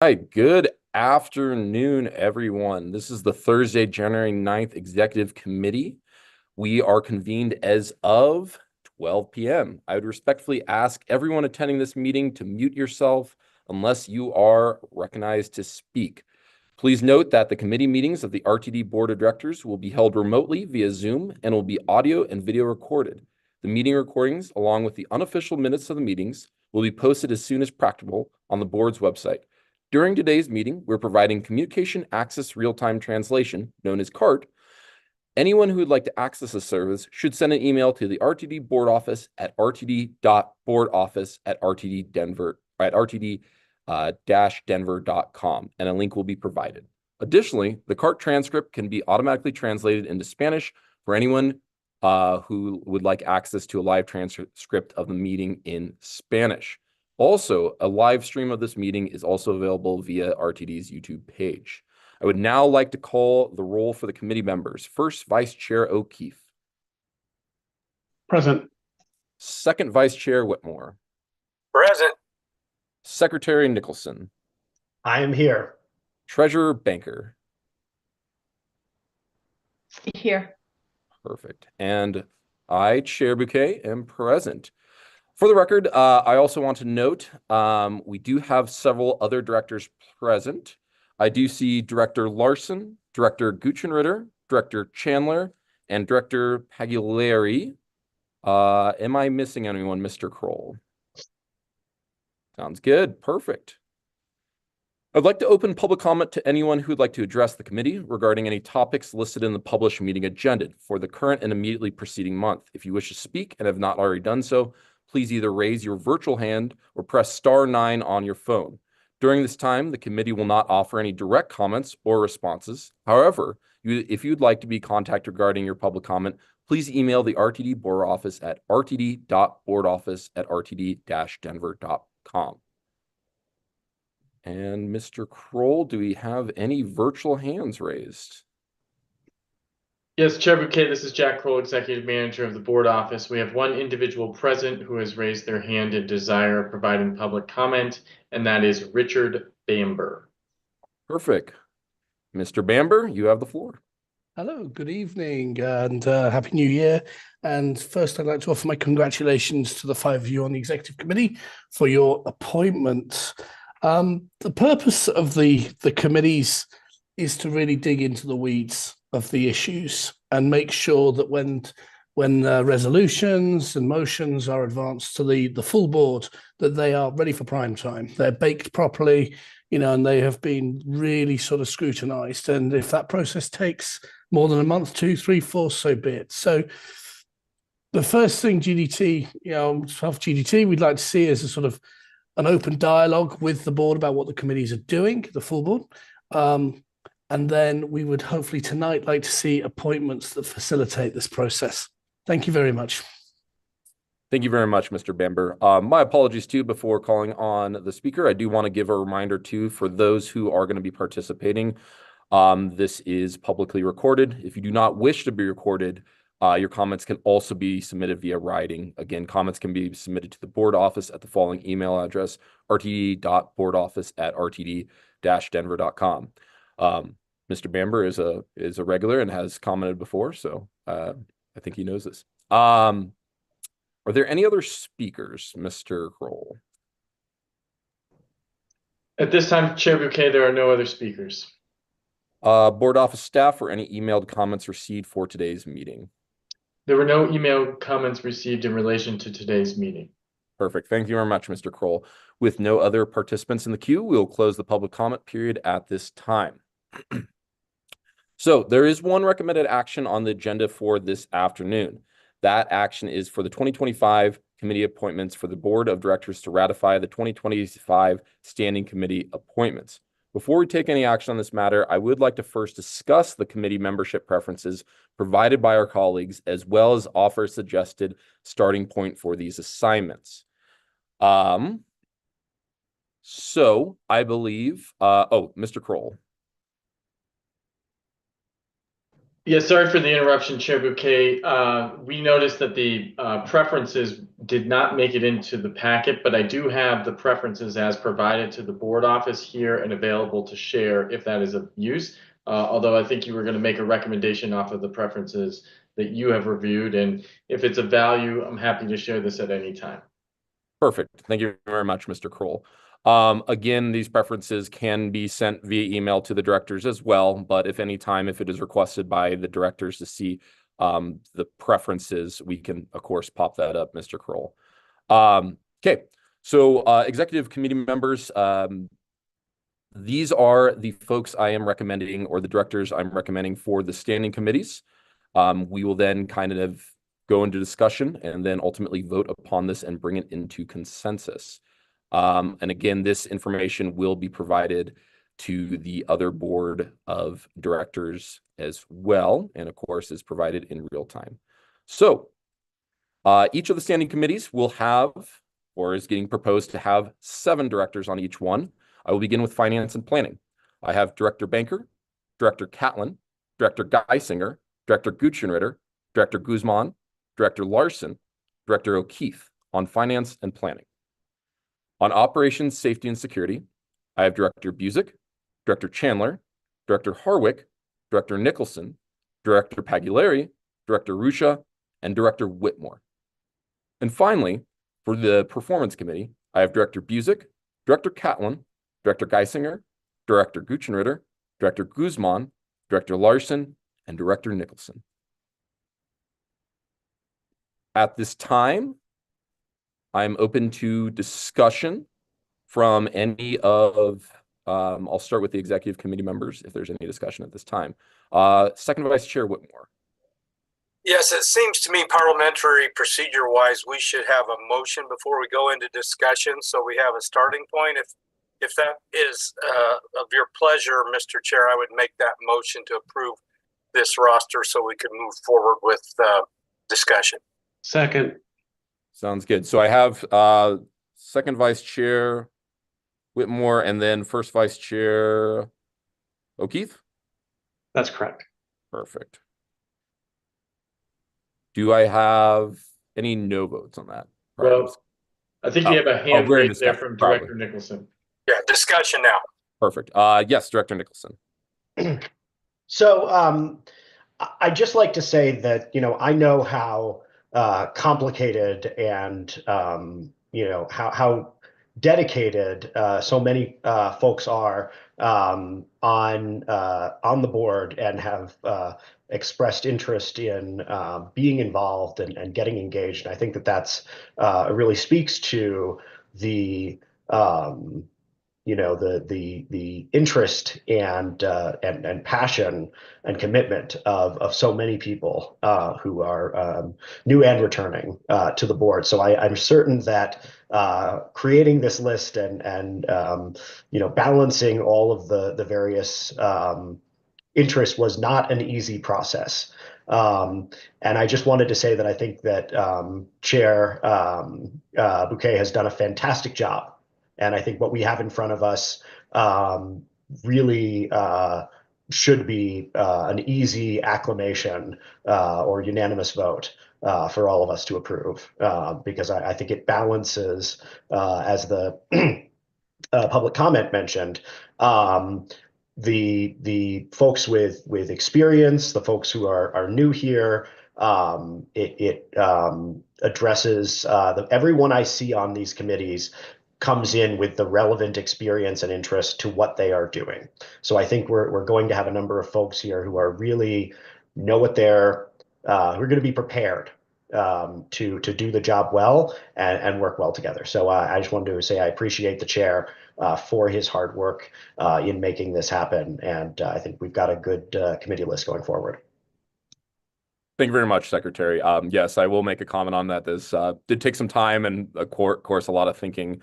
Hi, good afternoon, everyone. This is the Thursday, January 9th Executive Committee. We are convened as of 12 p.m. I would respectfully ask everyone attending this meeting to mute yourself unless you are recognized to speak. Please note that the committee meetings of the RTD Board of Directors will be held remotely via Zoom and will be audio and video recorded. The meeting recordings, along with the unofficial minutes of the meetings, will be posted as soon as practicable on the board's website. During today's meeting, we're providing Communication Access Real-Time Translation, known as CART. Anyone who would like to access this service should send an email to the RTD board office at rtd.boardoffice@rtd-denver.com, and a link will be provided. Additionally, the CART transcript can be automatically translated into Spanish for anyone who would like access to a live transcript of the meeting in Spanish. Also, a live stream of this meeting is also available via RTD's YouTube page. I would now like to call the roll for the committee members. First, Vice Chair O'Keefe. Present. Second, Vice Chair Whitmore. Present. Secretary Nicholson. I am here. Treasurer Banker. Here. Perfect. And I, Chair Bouquet, am present. For the record, I also want to note we do have several other directors present. I do see Director Larson, Director Guchenritter, Director Chandler, and Director Pagliari. Am I missing anyone, Mr. Kroll? Sounds good. Perfect. I'd like to open public comment to anyone who'd like to address the committee regarding any topics listed in the published meeting agenda for the current and immediately preceding month. If you wish to speak and have not already done so, please either raise your virtual hand or press *9 on your phone. During this time, the committee will not offer any direct comments or responses. However, if you'd like to be contacted regarding your public comment, please email the RTD board office at rtd.boardoffice@rtd-denver.com. And Mr. Kroll, do we have any virtual hands raised? Yes, Chair Bouquet, this is Jack Kroll, Executive Manager of the Board Office. We have one individual present who has raised their hand in desire of providing public comment, and that is Richard Bamber. Perfect. Mr. Bamber, you have the floor. Hello, good evening, and Happy New Year. And first, I'd like to offer my congratulations to the 5 of you on the Executive Committee for your appointments. The purpose of the committees is to really dig into the weeds of the issues and make sure that when resolutions and motions are advanced to the full board, that they are ready for prime time. They're baked properly, and they have been really sort of scrutinized. And if that process takes more than a month, 2, 3, 4, so be it. So the first thing GDT, GDT, we'd like to see is a sort of an open dialogue with the board about what the committees are doing, the full board. And then we would hopefully tonight like to see appointments that facilitate this process. Thank you very much. Thank you very much, Mr. Bamber. My apologies too before calling on the speaker. I do want to give a reminder too for those who are going to be participating. This is publicly recorded. If you do not wish to be recorded, your comments can also be submitted via writing. Again, comments can be submitted to the board office at the following email address, rtd.boardoffice@rtd-denver.com. Mr. Bamber is a regular and has commented before, so I think he knows this. Are there any other speakers, Mr. Kroll? At this time, Chair Bouquet, there are no other speakers. Board office staff or any emailed comments received for today's meeting? There were no email comments received in relation to today's meeting. Perfect. Thank you very much, Mr. Kroll. With no other participants in the queue, we will close the public comment period at this time. So there is one recommended action on the agenda for this afternoon. That action is for the 2025 committee appointments for the board of directors to ratify the 2025 standing committee appointments. Before we take any action on this matter, I would like to first discuss the committee membership preferences provided by our colleagues, as well as offer a suggested starting point for these assignments. So I believe, Mr. Kroll. Yeah, sorry for the interruption, Chair Bouquet. We noticed that the preferences did not make it into the packet, but I do have the preferences as provided to the board office here and available to share if that is of use. Although I think you were going to make a recommendation off of the preferences that you have reviewed, and if it's of value, I'm happy to share this at any time. Perfect. Thank you very much, Mr. Kroll. Again, these preferences can be sent via email to the directors as well, but if it is requested by the directors to see the preferences, we can, of course, pop that up, Mr. Kroll. Okay, so executive committee members, these are the folks I am recommending, or the directors I'm recommending for the standing committees. We will then kind of go into discussion and then ultimately vote upon this and bring it into consensus. And again, this information will be provided to the other board of directors as well, and of course is provided in real time. So each of the standing committees will have, or is getting proposed to have, 7 directors on each one. I will begin with finance and planning. I have Director Banker, Director Catlin, Director Geisinger, Director Gutschenritter, Director Guzman, Director Larson, Director O'Keefe on finance and planning. On operations, safety, and security, I have Director Busick, Director Chandler, Director Harwick, Director Nicholson, Director Pagliari, Director Ruscia, and Director Whitmore. And finally, for the performance committee, I have Director Busick, Director Catlin, Director Geisinger, Director Gutschenritter, Director Guzman, Director Larson, and Director Nicholson. At this time, I'm open to discussion from any of, I'll start with the executive committee members if there's any discussion at this time. Second Vice Chair Whitmore. Yes, it seems to me parliamentary procedure-wise, we should have a motion before we go into discussion, so we have a starting point. If that is of your pleasure, Mr. Chair, I would make that motion to approve this roster so we can move forward with discussion. Second. Sounds good. So I have Second Vice Chair Whitmore and then First Vice Chair O'Keefe? That's correct. Perfect. Do I have any no votes on that? Well, I think you have a hand we're in raised there discussion, from probably. Director Nicholson. Yeah, discussion now. Perfect. Yes, Director Nicholson. So I'd just like to say that, I know how complicated and, how dedicated so many folks are on the board and have expressed interest in being involved and getting engaged. And I think that that's really speaks to the the interest and passion and commitment of so many people who are new and returning to the board. So I'm certain that creating this list and balancing all of the various interests was not an easy process. And I just wanted to say that I think that Chair Bouquet has done a fantastic job. And I think what we have in front of us really should be an easy acclamation or unanimous vote for all of us to approve, because I think it balances, as the public comment mentioned, the folks with experience, the folks who are new here. It addresses everyone I see on these committees comes in with the relevant experience and interest to what they are doing. So I think we're going to have a number of folks here who are really know what they're who are going to be prepared to do the job well and work well together. So I just wanted to say I appreciate the chair for his hard work in making this happen, and I think we've got a good committee list going forward. Thank you very much, Secretary. Yes, I will make a comment on that. This did take some time and, of course, a lot of thinking.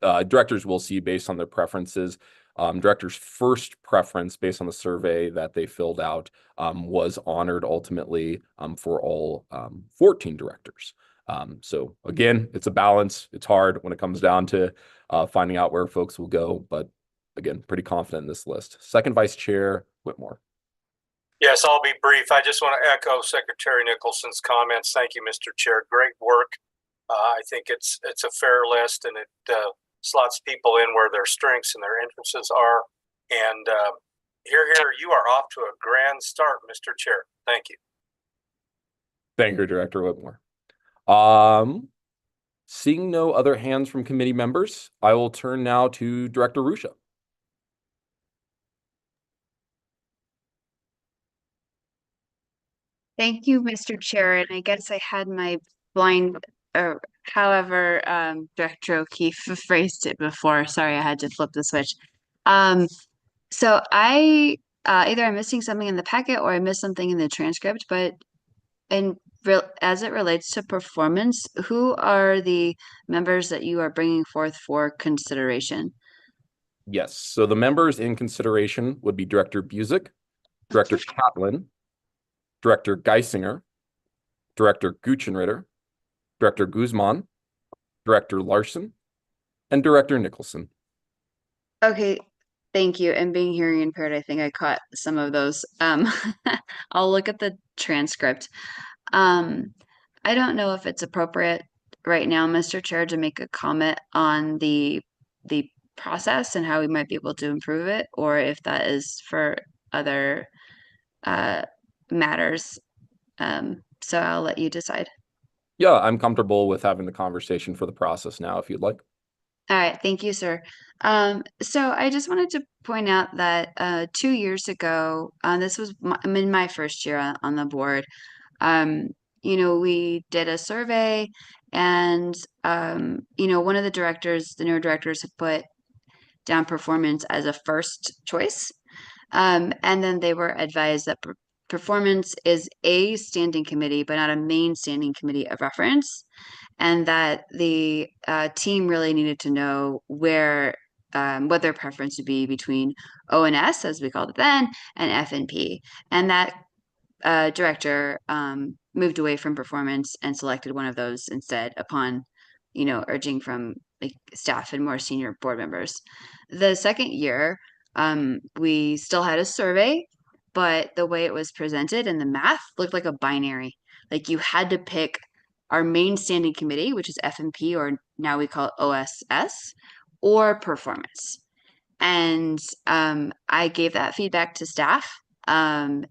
Directors will see based on their preferences. Directors' first preference based on the survey that they filled out was honored ultimately for all 14 directors. So again, it's a balance. It's hard when it comes down to finding out where folks will go, but again, pretty confident in this list. Second Vice Chair Whitmore. Yes, I'll be brief. I just want to echo Secretary Nicholson's comments. Thank you, Mr. Chair. Great work. I think it's a fair list, and it slots people in where their strengths and their interests are. And here, you are off to a grand start, Mr. Chair. Thank you. Thank you, Director Whitmore. Seeing no other hands from committee members, I will turn now to Director Ruscia. Thank you, Mr. Chair. And I guess I had my blind, however, Director O'Keefe phrased it before. Sorry, I had to flip the switch. So I either I'm missing something in the packet or I missed something in the transcript, but as it relates to performance, who are the members that you are bringing forth for consideration? Yes, so the members in consideration would be Director Busick, Director Catlin, Director Geisinger, Director Guchenritter, Director Guzman, Director Larson, and Director Nicholson. Okay, thank you. And being hearing impaired, I think I caught some of those. I'll look at the transcript. I don't know if it's appropriate right now, Mr. Chair, to make a comment on the process and how we might be able to improve it, or if that is for other matters. So I'll let you decide. Yeah, I'm comfortable with having the conversation for the process now, if you'd like. All right, thank you, sir. So I just wanted to point out that 2 years ago, this was I'm in my first year on the board. We did a survey, and one of the newer directors, had put down performance as a first choice, and then they were advised that performance is a standing committee, but not a main standing committee of reference, and that the team really needed to know what their preference would be between O&S, as we called it then, and F&P. And that director moved away from performance and selected one of those instead upon, urging from staff and more senior board members. The second year, we still had a survey, but the way it was presented and the math looked like a binary. Like you had to pick our main standing committee, which is F&P, or now we call it OSS, or performance. And I gave that feedback to staff. And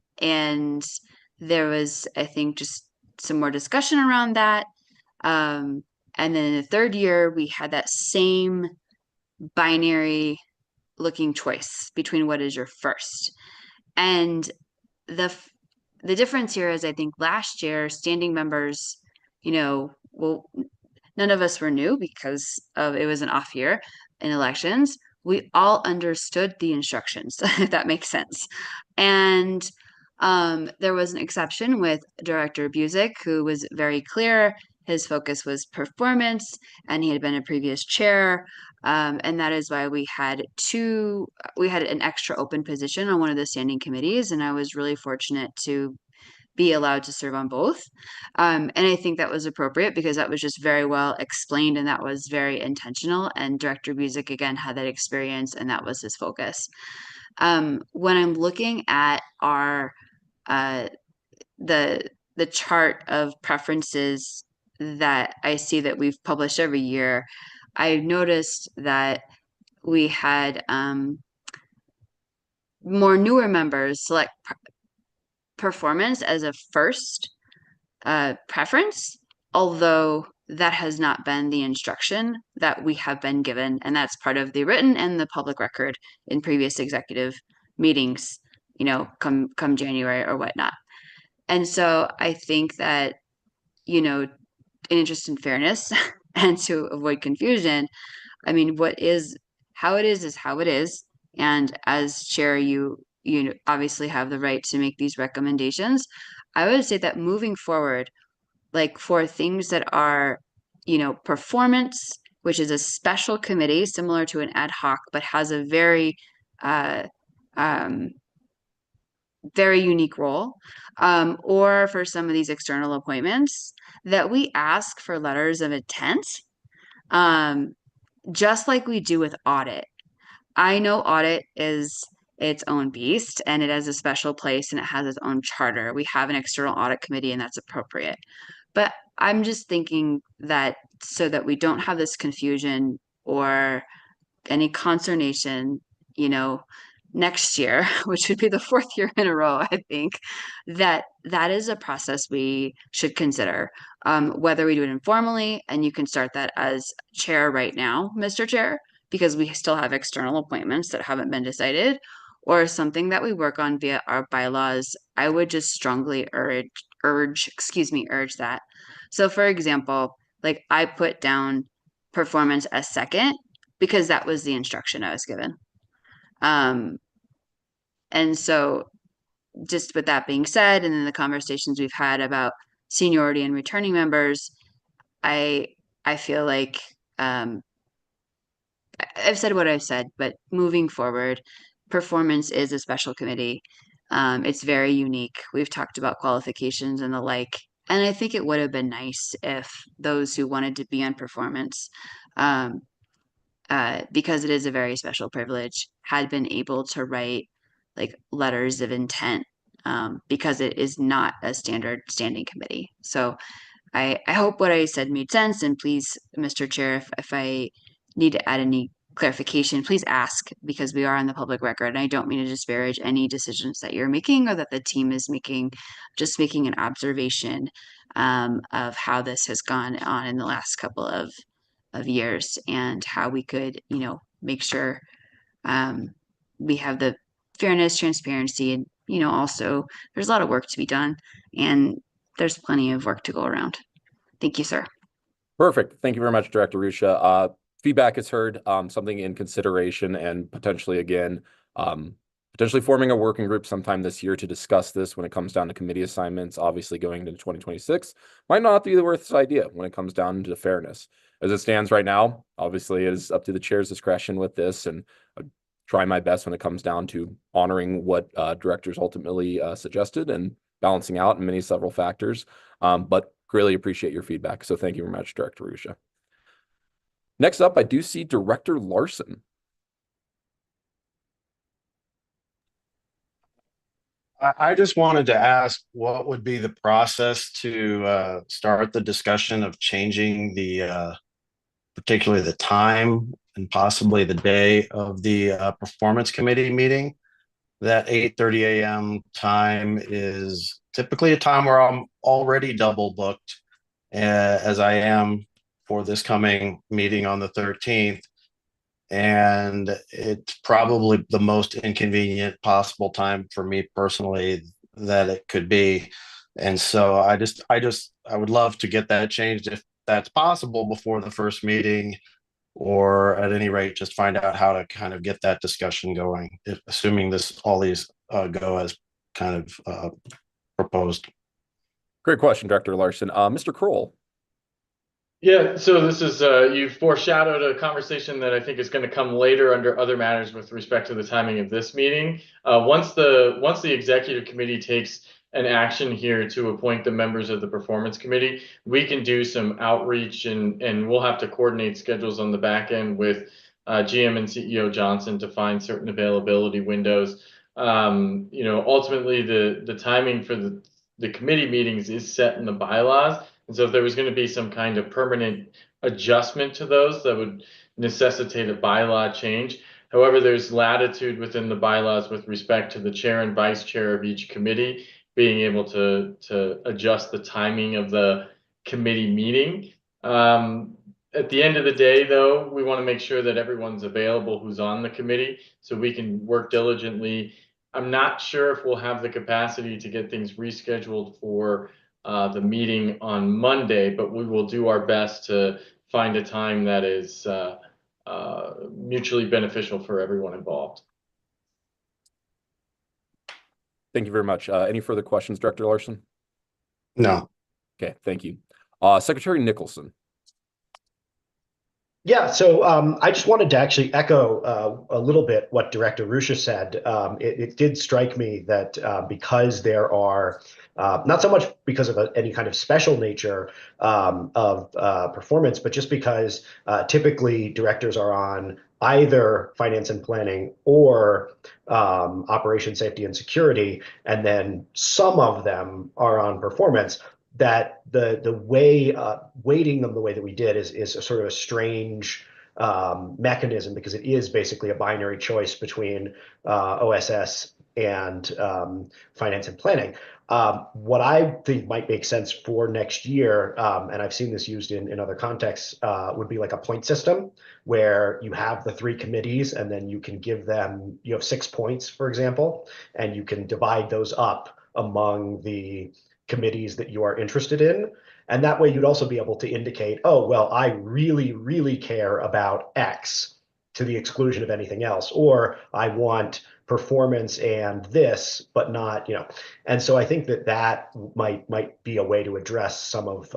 there was, I think, just some more discussion around that. And then in the third year, we had that same binary looking choice between what is your first. And the difference here is, I think last year, standing members, well, none of us were new because it was an off year in elections. We all understood the instructions, if that makes sense. And there was an exception with Director Busick, who was very clear. His focus was performance, and he had been a previous chair. And that is why we had an extra open position on one of the standing committees, and I was really fortunate to be allowed to serve on both. And I think that was appropriate because that was just very well explained, and that was very intentional. And Director Busick, again, had that experience, and that was his focus. When I'm looking at our the chart of preferences that I see that we've published every year, I noticed that we had more newer members select performance as a first preference, although that has not been the instruction that we have been given, and that's part of the written and the public record in previous executive meetings, come January or whatnot. And so I think that, in interest in fairness and to avoid confusion, I mean, how it is how it is. And as chair, you obviously have the right to make these recommendations. I would say that moving forward, like for things that are, performance, which is a special committee similar to an ad hoc, but has a very very unique role, or for some of these external appointments, that we ask for letters of intent, just like we do with audit. I know audit is its own beast and it has a special place and it has its own charter. We have an external audit committee and that's appropriate. But I'm just thinking that so that we don't have this confusion or any consternation, next year, which would be the 4th year in a row, I think, that is a process we should consider. Whether we do it informally, and you can start that as chair right now, Mr. Chair, because we still have external appointments that haven't been decided, or something that we work on via our bylaws. I would just strongly urge that. So for example, like I put down performance as second because that was the instruction I was given. And so just with that being said, and then the conversations we've had about seniority and returning members, I feel like I've said what I've said, but moving forward, performance is a special committee. It's very unique. We've talked about qualifications and the like, and I think it would have been nice if those who wanted to be on performance, because it is a very special privilege, had been able to write like letters of intent, because it is not a standard standing committee. So I hope what I said made sense. And please, Mr. Chair, if I need to add any clarification, please ask, because we are on the public record. And I don't mean to disparage any decisions that you're making or that the team is making, just making an observation of how this has gone on in the last couple of years and how we could, make sure we have the fairness, transparency, and, also there's a lot of work to be done and there's plenty of work to go around. Thank you, sir. Perfect. Thank you very much, Director Ruscia. Feedback is heard, something in consideration, and potentially again, potentially forming a working group sometime this year to discuss this when it comes down to committee assignments. Obviously going into 2026 might not be the worst idea when it comes down to fairness. As it stands right now, obviously it is up to the chair's discretion with this, and I try my best when it comes down to honoring what directors ultimately suggested and balancing out in several factors. But greatly appreciate your feedback. So thank you very much, Director Ruscia. Next up, I do see Director Larson. I just wanted to ask what would be the process to start the discussion of changing the particularly the time and possibly the day of the performance committee meeting. That 8:30 a.m. time is typically a time where I'm already double booked, as I am for this coming meeting on the 13th. And it's probably the most inconvenient possible time for me personally that it could be. And so I would love to get that changed if that's possible before the first meeting, or at any rate, just find out how to kind of get that discussion going, assuming all these go as kind of proposed. Great question, Director Larson. Mr. Kroll. Yeah, so this is you've foreshadowed a conversation that I think is going to come later under other matters with respect to the timing of this meeting. Once the executive committee takes an action here to appoint the members of the performance committee, we can do some outreach and we'll have to coordinate schedules on the back end with GM and CEO Johnson to find certain availability windows. Ultimately the timing for the committee meetings is set in the bylaws. And so if there was going to be some kind of permanent adjustment to those, that would necessitate a bylaw change. However, there's latitude within the bylaws with respect to the chair and vice chair of each committee being able to adjust the timing of the committee meeting. At the end of the day, though, we want to make sure that everyone's available who's on the committee so we can work diligently. I'm not sure if we'll have the capacity to get things rescheduled for the meeting on Monday, but we will do our best to find a time that is mutually beneficial for everyone involved. Thank you very much. Any further questions, Director Larson? No. Okay, thank you. Secretary Nicholson. Yeah, so I just wanted to actually echo a little bit what Director Ruscia said. It did strike me that because there are, not so much because of any kind of special nature of performance, but just because typically directors are on either finance and planning or operation safety and security, and then some of them are on performance, that the way weighting them the way that we did is a sort of a strange mechanism, because it is basically a binary choice between OSS and finance and planning. What I think might make sense for next year, and I've seen this used in other contexts, would be like a point system where you have the 3 committees and then you can give them, you have 6 points, for example, and you can divide those up among the committees that you are interested in. And that way you'd also be able to indicate, oh, well, I really, really care about X to the exclusion of anything else, or I want performance and this, but not, and so I think that might be a way to address some of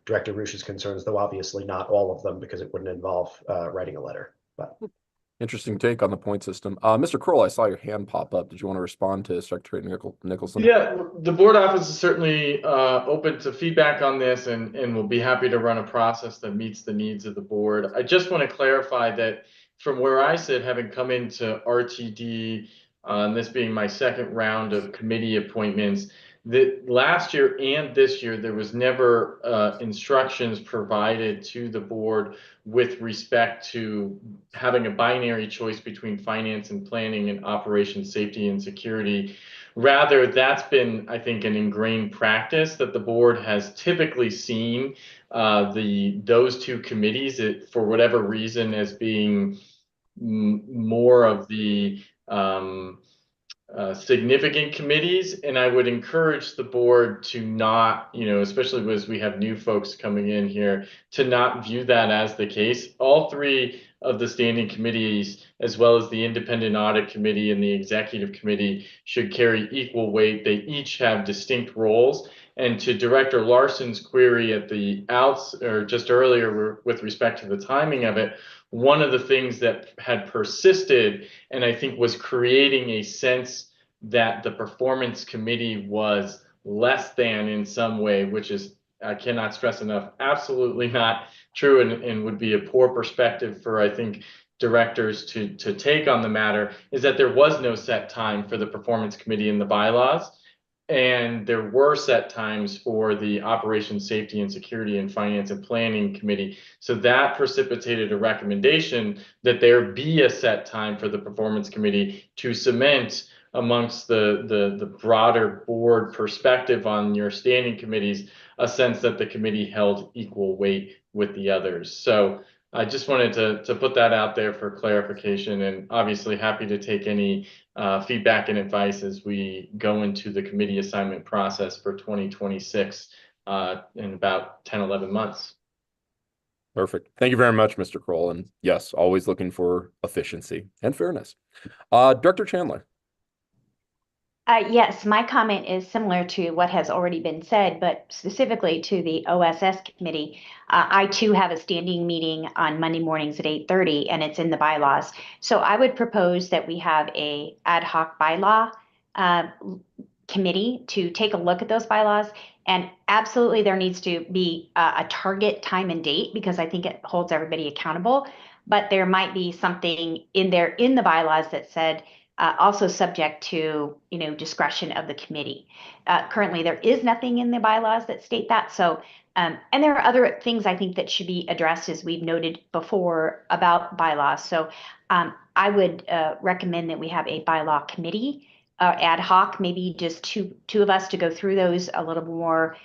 Director Rusch's concerns, though obviously not all of them, because it wouldn't involve writing a letter. But Interesting take on the point system. Mr. Kroll, I saw your hand pop up. Did you want to respond to Secretary Nicholson? Yeah, the board office is certainly open to feedback on this, and will be happy to run a process that meets the needs of the board. I just want to clarify that from where I sit, having come into RTD, and this being my second round of committee appointments, that last year and this year, there was never instructions provided to the board with respect to having a binary choice between finance and planning and operations safety and security. Rather, that's been, I think, an ingrained practice that the board has typically seen those 2 committees, for whatever reason, as being more of the significant committees. And I would encourage the board to not, especially as we have new folks coming in here, to not view that as the case. All 3 of the standing committees, as well as the independent audit committee and the executive committee, should carry equal weight. They each have distinct roles. And to Director Larson's query at the or just earlier with respect to the timing of it, one of the things that had persisted and I think was creating a sense that the performance committee was less than in some way, which is, I cannot stress enough, absolutely not true, and would be a poor perspective for, I think, directors to take on the matter, is that there was no set time for the performance committee in the bylaws. And there were set times for the operations, safety and security and finance and planning committee. So that precipitated a recommendation that there be a set time for the performance committee to cement amongst the broader board perspective on your standing committees, a sense that the committee held equal weight with the others. So I just wanted to put that out there for clarification, and obviously happy to take any feedback and advice as we go into the committee assignment process for 2026 in about 10-11 months. Perfect. Thank you very much, Mr. Kroll. And yes, always looking for efficiency and fairness. Director Chandler. Yes, my comment is similar to what has already been said, but specifically to the OSS committee. I too have a standing meeting on Monday mornings at 8:30, and it's in the bylaws. So I would propose that we have a ad hoc bylaw committee to take a look at those bylaws. And absolutely, there needs to be a target time and date, because I think it holds everybody accountable. But there might be something in there in the bylaws that said, also subject to, discretion of the committee. Currently, there is nothing in the bylaws that state that. So, and there are other things I think that should be addressed, as we've noted before, about bylaws. So I would recommend that we have a bylaw committee, ad hoc, maybe just two of us to go through those a little more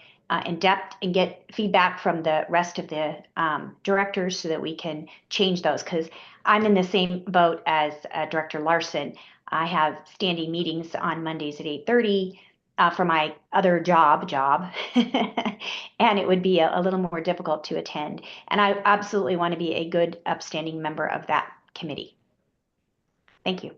in depth and get feedback from the rest of the directors so that we can change those. Because I'm in the same boat as Director Larson. I have standing meetings on Mondays at 8:30 for my other job, and it would be a little more difficult to attend. And I absolutely want to be a good, upstanding member of that committee. Thank you.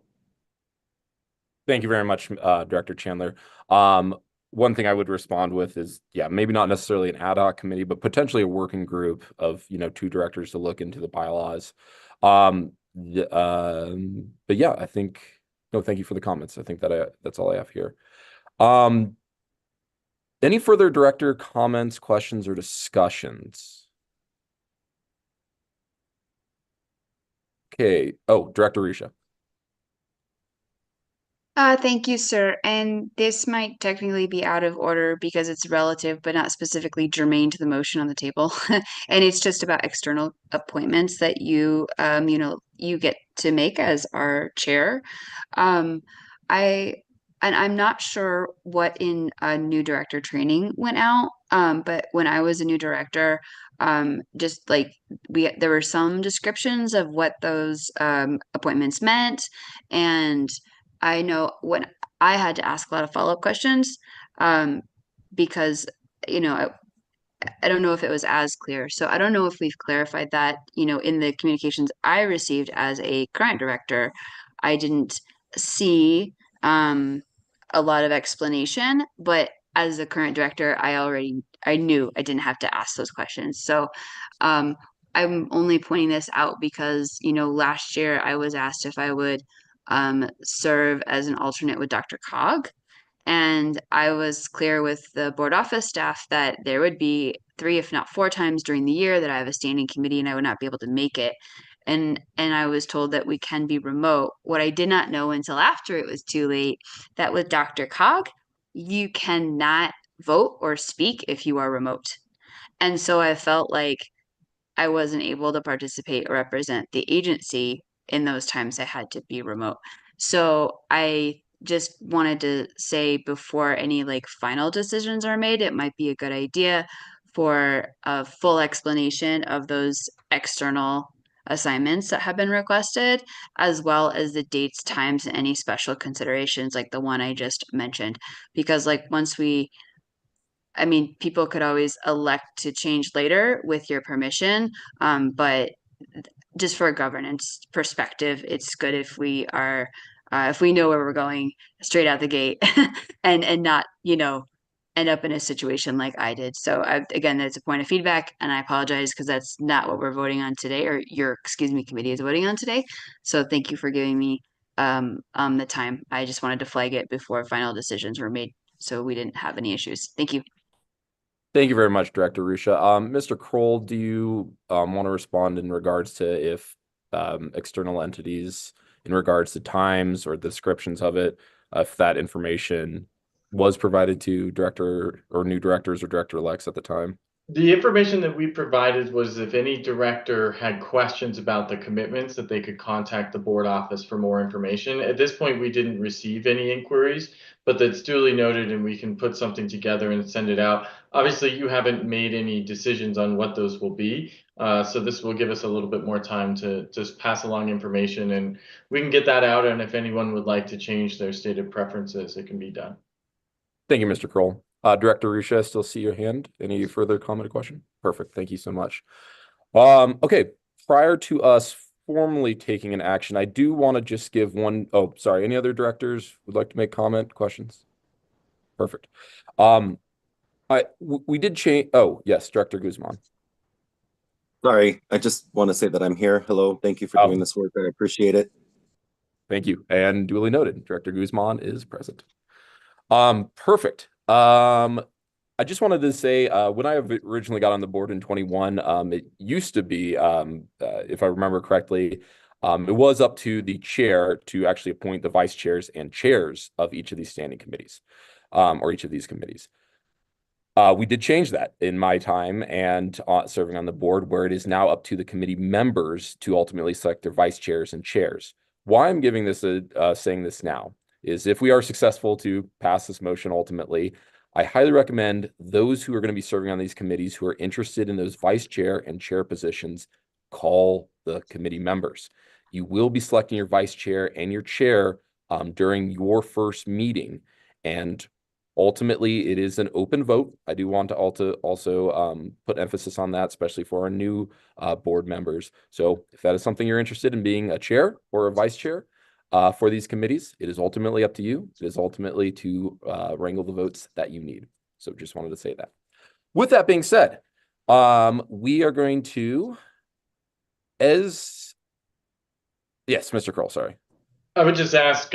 Thank you very much, Director Chandler. One thing I would respond with is, yeah, maybe not necessarily an ad hoc committee, but potentially a working group of, 2 directors to look into the bylaws. But yeah, I think, no, thank you for the comments. I think that's all I have here. Any further director comments, questions, or discussions? Okay. Oh, Director Risha. Thank you, sir. And this might technically be out of order because it's relative, but not specifically germane to the motion on the table. And it's just about external appointments that you get to make as our chair. Um, I'm not sure what in new director training went out. But when I was a new director, just like there were some descriptions of what those appointments meant, and I know when I had to ask a lot of follow-up questions, because you know I don't know if it was as clear. So I don't know if we've clarified that, in the communications I received as a current director, I didn't see a lot of explanation, but as a current director, I knew I didn't have to ask those questions. So um, I'm only pointing this out because, last year I was asked if I would serve as an alternate with Dr. Cog. And I was clear with the board office staff that there would be 3, if not 4 times during the year that I have a standing committee and I would not be able to make it. And I was told that we can be remote. What I did not know until after it was too late, that with Dr. Cog, you cannot vote or speak if you are remote. And so I felt like I wasn't able to participate or represent the agency in those times I had to be remote. So I just wanted to say before any like final decisions are made, it might be a good idea for a full explanation of those external assignments that have been requested, as well as the dates, times, and any special considerations like the one I just mentioned. Because people could always elect to change later with your permission, but just for a governance perspective, it's good if if we know where we're going straight out the gate and not, end up in a situation like I did. So again, that's a point of feedback, and I apologize because that's not what we're voting on today, or committee is voting on today. So thank you for giving me the time. I just wanted to flag it before final decisions were made, so we didn't have any issues. Thank you. Thank you very much, Director Risha. Mr. Kroll, do you want to respond in regards to if external entities, in regards to times or descriptions of it, if that information was provided to director or new directors or director-elects at the time? The information that we provided was if any director had questions about the commitments, that they could contact the board office for more information. At this point, we didn't receive any inquiries, but that's duly noted and we can put something together and send it out. Obviously, you haven't made any decisions on what those will be. So this will give us a little bit more time to just pass along information, and we can get that out. And if anyone would like to change their stated preferences, it can be done. Thank you, Mr. Kroll. Director Risha, I still see your hand. Any further comment or question? Perfect. Thank you so much. Okay. Prior to us formally taking an action, I do want to just give one. Oh, sorry. Any other directors would like to make comment, questions? Perfect. We did change. Oh, yes, Director Guzman. Sorry, I just want to say that I'm here. Hello. Thank you for doing this work. I appreciate it. Thank you. And duly noted, Director Guzman is present. Perfect. I just wanted to say, when I originally got on the board in 21, it used to be, if I remember correctly, it was up to the chair to actually appoint the vice chairs and chairs of each of these standing committees, or each of these committees. We did change that in my time and serving on the board, where it is now up to the committee members to ultimately select their vice chairs and chairs. Why I'm giving this saying this now is if we are successful to pass this motion ultimately, I highly recommend those who are going to be serving on these committees who are interested in those vice chair and chair positions, call the committee members. You will be selecting your vice chair and your chair during your first meeting, and ultimately it is an open vote. I do want to also put emphasis on that, especially for our new board members. So if that is something you're interested in, being a chair or a vice chair for these committees, it is ultimately up to you. It is ultimately to wrangle the votes that you need. So just wanted to say that. With that being said, we are going to, yes, Mr. Kroll, sorry. I would just ask,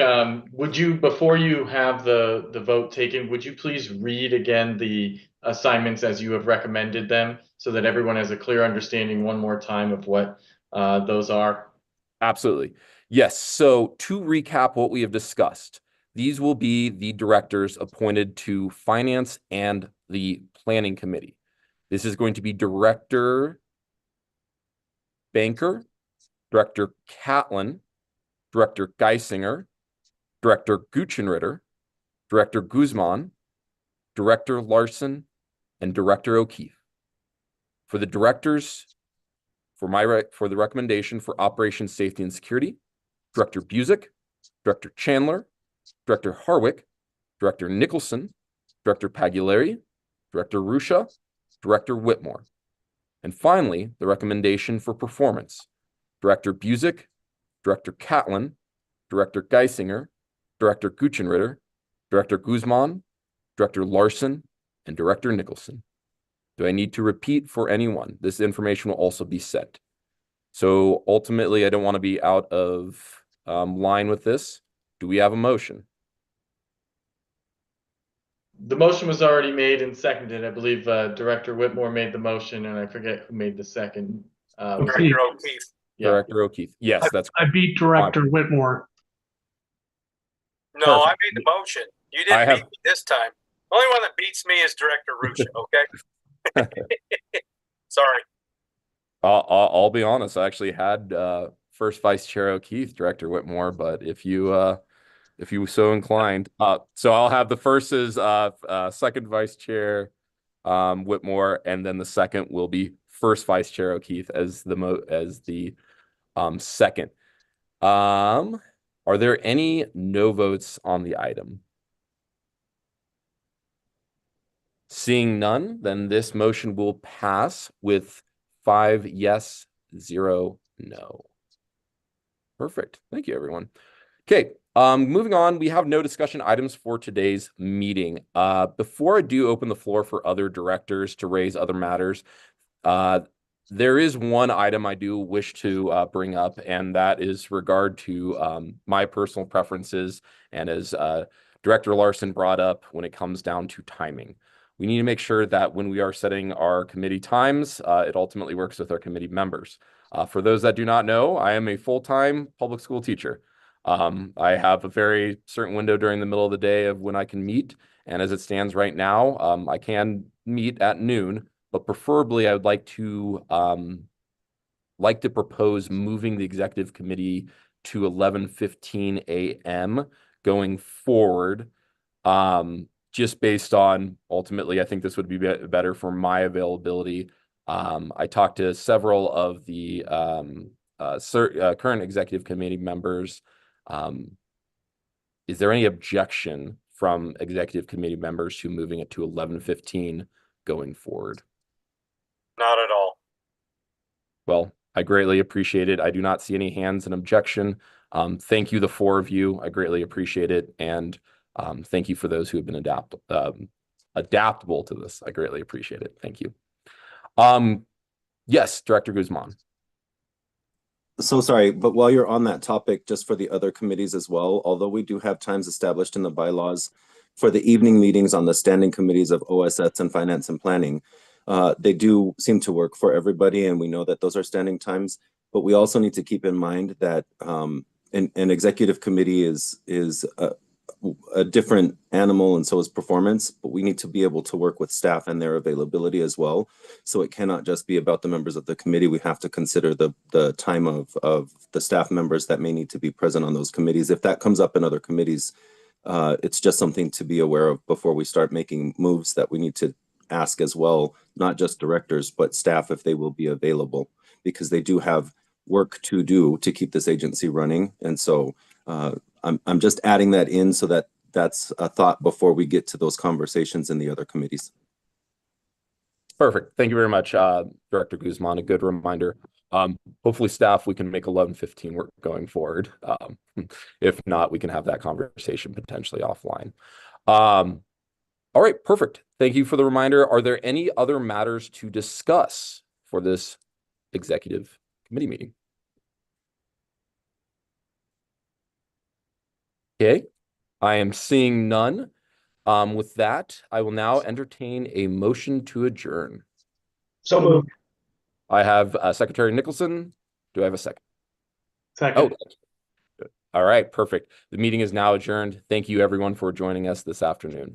would you, before you have the vote taken, would you please read again the assignments as you have recommended them so that everyone has a clear understanding one more time of what those are? Absolutely. Yes. So to recap what we have discussed, these will be the directors appointed to finance and the planning committee. This is going to be Director Banker, Director Catlin, Director Geisinger, Director Guchenritter, Director Guzman, Director Larson, and Director O'Keefe. For the directors, for the recommendation for Operations Safety and Security, Director Busick, Director Chandler, Director Harwick, Director Nicholson, Director Pagliari, Director Rusha, Director Whitmore. And finally, the recommendation for performance, Director Busick, Director Catlin, Director Geisinger, Director Guchenritter, Director Guzman, Director Larson, and Director Nicholson. Do I need to repeat for anyone? This information will also be sent. So ultimately, I don't want to be out of line with this. Do we have a motion? The motion was already made and seconded. I believe Director Whitmore made the motion, and I forget who made the second. Director O'Keefe. Yeah. Director O'Keefe. Yes, that's I beat Director Whitmore. No, Perfect. I made the motion. You I didn't have- beat me this time. The only one that beats me is Director Rusha, okay? Sorry. I'll be honest. I actually had first Vice Chair O'Keefe, Director Whitmore, but if you were so inclined, so I'll have the first is second Vice Chair Whitmore, and then the second will be first Vice Chair O'Keefe as the second. Are there any no votes on the item? Seeing none, then this motion will pass with 5 yes, 0 no. Perfect. Thank you, everyone. Okay, moving on, we have no discussion items for today's meeting. Before I do open the floor for other directors to raise other matters, there is one item I do wish to bring up, and that is regard to my personal preferences, and as Director Larson brought up when it comes down to timing. We need to make sure that when we are setting our committee times, it ultimately works with our committee members. For those that do not know, I am a full-time public school teacher. I have a very certain window during the middle of the day of when I can meet, and as it stands right now, I can meet at noon, but preferably I would like to propose moving the executive committee to 11:15 a.m. going forward. Just based on, ultimately, I think this would be better for my availability. I talked to several of the current executive committee members. Is there any objection from executive committee members to moving it to 11:15 going forward? Not at all. Well, I greatly appreciate it. I do not see any hands in objection. Thank you, the four of you. I greatly appreciate it. And thank you for those who have been adaptable to this. I greatly appreciate it. Thank you. Yes, Director Guzman. So sorry, but while you're on that topic, just for the other committees as well, although we do have times established in the bylaws for the evening meetings on the standing committees of OSS and Finance and Planning, they do seem to work for everybody, and we know that those are standing times. But we also need to keep in mind that an executive committee is a different animal, and so is performance, but we need to be able to work with staff and their availability as well. So it cannot just be about the members of the committee. We have to consider the time of the staff members that may need to be present on those committees. If that comes up in other committees, it's just something to be aware of before we start making moves, that we need to ask as well, not just directors, but staff, if they will be available, because they do have work to do to keep this agency running. And so I'm just adding that in so that that's a thought before we get to those conversations in the other committees. Perfect. Thank you very much, Director Guzman. A good reminder. Hopefully, staff, we can make 11:15 work going forward. If not, we can have that conversation potentially offline. All right, perfect. Thank you for the reminder. Are there any other matters to discuss for this executive committee meeting? Okay, I am seeing none. With that, I will now entertain a motion to adjourn. So moved. I have Secretary Nicholson. Do I have a second? Second. All right, perfect. The meeting is now adjourned. Thank you everyone for joining us this afternoon.